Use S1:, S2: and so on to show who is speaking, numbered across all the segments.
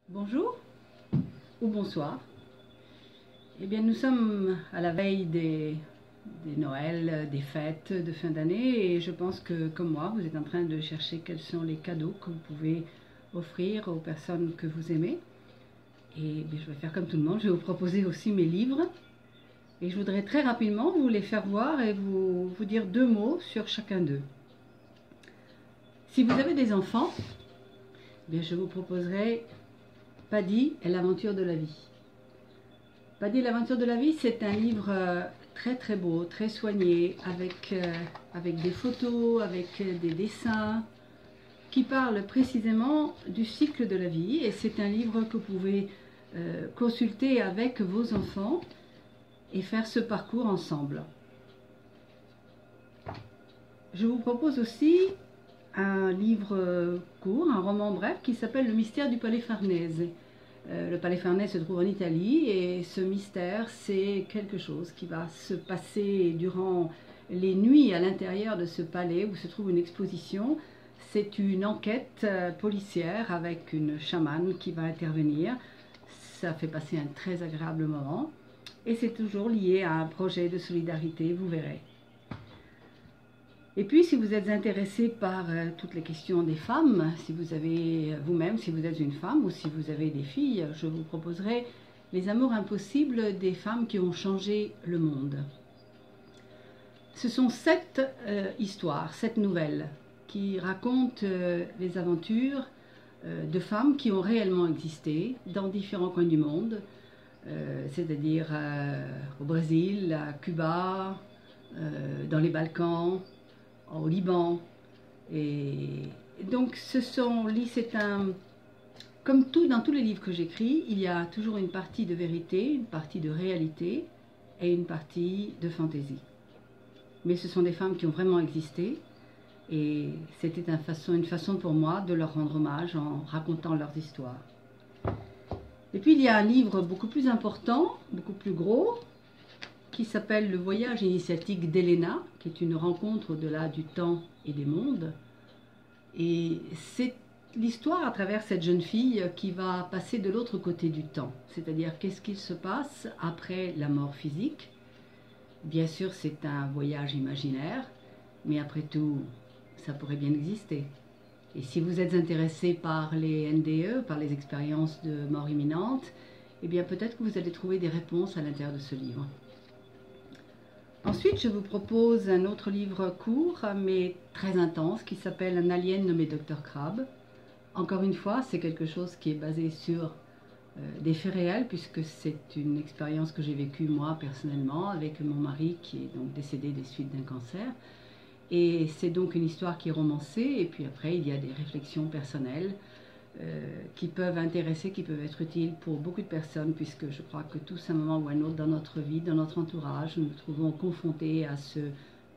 S1: Bonjour ou bonsoir. Eh bien, nous sommes à la veille des Noëls, des fêtes de fin d'année et je pense que, comme moi, vous êtes en train de chercher quels sont les cadeaux que vous pouvez offrir aux personnes que vous aimez. Et bien, je vais faire comme tout le monde, je vais vous proposer aussi mes livres. Et je voudrais très rapidement vous les faire voir et vous dire deux mots sur chacun d'eux. Si vous avez des enfants, eh bien, je vous proposerai Paddy et l'aventure de la vie. Paddy et l'aventure de la vie, c'est un livre très beau, très soigné, avec des photos, avec des dessins, qui parle précisément du cycle de la vie. Et c'est un livre que vous pouvez consulter avec vos enfants et faire ce parcours ensemble. Je vous propose aussi un livre court, un roman bref qui s'appelle Le mystère du Palais Farnèse. Le Palais Farnèse se trouve en Italie et ce mystère, c'est quelque chose qui va se passer durant les nuits à l'intérieur de ce palais où se trouve une exposition. C'est une enquête policière avec une chamane qui va intervenir. Ça fait passer un très agréable moment et c'est toujours lié à un projet de solidarité, vous verrez. Et puis, si vous êtes intéressé par toutes les questions des femmes, si vous avez vous-même, si vous êtes une femme ou si vous avez des filles, je vous proposerai Les amours impossibles des femmes qui ont changé le monde. Ce sont 7 histoires, 7 nouvelles qui racontent les aventures de femmes qui ont réellement existé dans différents coins du monde, c'est-à-dire au Brésil, à Cuba, dans les Balkans, au Liban. Et donc c'est comme tout dans tous les livres que j'écris, il y a toujours une partie de vérité, une partie de réalité et une partie de fantaisie. Mais ce sont des femmes qui ont vraiment existé et c'était une façon pour moi de leur rendre hommage en racontant leurs histoires. Et puis il y a un livre beaucoup plus important, beaucoup plus gros, qui s'appelle Le voyage initiatique d'Elena, qui est une rencontre au-delà du temps et des mondes. Et c'est l'histoire à travers cette jeune fille qui va passer de l'autre côté du temps, c'est-à-dire qu'est-ce qu'il se passe après la mort physique. Bien sûr, c'est un voyage imaginaire, mais après tout, ça pourrait bien exister. Et si vous êtes intéressé par les NDE, par les expériences de mort imminente, eh bien peut-être que vous allez trouver des réponses à l'intérieur de ce livre. Ensuite, je vous propose un autre livre court, mais très intense, qui s'appelle Un alien nommé Dr Crab. Encore une fois, c'est quelque chose qui est basé sur des faits réels, puisque c'est une expérience que j'ai vécue moi personnellement avec mon mari qui est donc décédé des suites d'un cancer. Et c'est donc une histoire qui est romancée, et puis après il y a des réflexions personnelles qui peuvent intéresser, qui peuvent être utiles pour beaucoup de personnes, puisque je crois que tous à un moment ou à un autre dans notre vie, dans notre entourage, nous nous trouvons confrontés à ce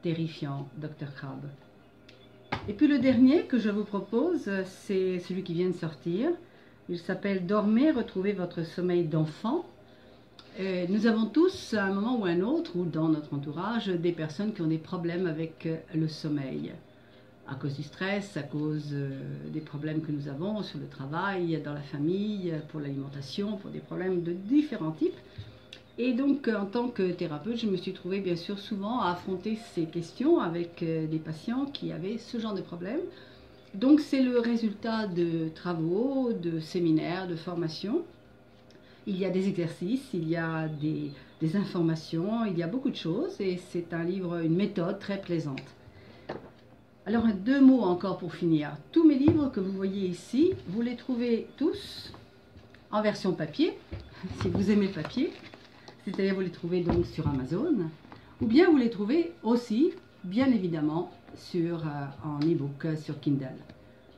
S1: terrifiant Dr Crab. Et puis le dernier que je vous propose, c'est celui qui vient de sortir. Il s'appelle Dormez, retrouvez votre sommeil d'enfant. Nous avons tous, à un moment ou à un autre, ou dans notre entourage, des personnes qui ont des problèmes avec le sommeil. À cause du stress, à cause des problèmes que nous avons sur le travail, dans la famille, pour l'alimentation, pour des problèmes de différents types. Et donc, en tant que thérapeute, je me suis trouvée bien sûr souvent à affronter ces questions avec des patients qui avaient ce genre de problèmes. Donc, c'est le résultat de travaux, de séminaires, de formations. Il y a des exercices, il y a des informations, il y a beaucoup de choses et c'est un livre, une méthode très plaisante. Alors, 2 mots encore pour finir. Tous mes livres que vous voyez ici, vous les trouvez tous en version papier, si vous aimez le papier, c'est-à-dire vous les trouvez donc sur Amazon, ou bien vous les trouvez aussi, bien évidemment, en e-book sur Kindle.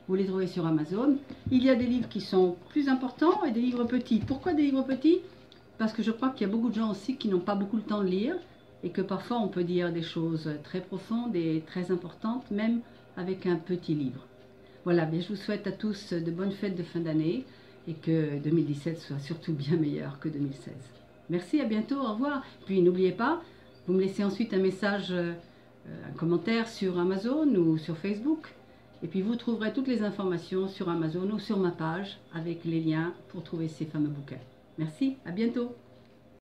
S1: Vous les trouvez sur Amazon. Il y a des livres qui sont plus importants et des livres petits. Pourquoi des livres petits? Parce que je crois qu'il y a beaucoup de gens aussi qui n'ont pas beaucoup le temps de lire et que parfois on peut dire des choses très profondes et très importantes, même avec un petit livre. Voilà, bien, je vous souhaite à tous de bonnes fêtes de fin d'année et que 2017 soit surtout bien meilleur que 2016. Merci, à bientôt, au revoir. Puis n'oubliez pas, vous me laissez ensuite un message, un commentaire sur Amazon ou sur Facebook. Et puis vous trouverez toutes les informations sur Amazon ou sur ma page avec les liens pour trouver ces fameux bouquins. Merci, à bientôt.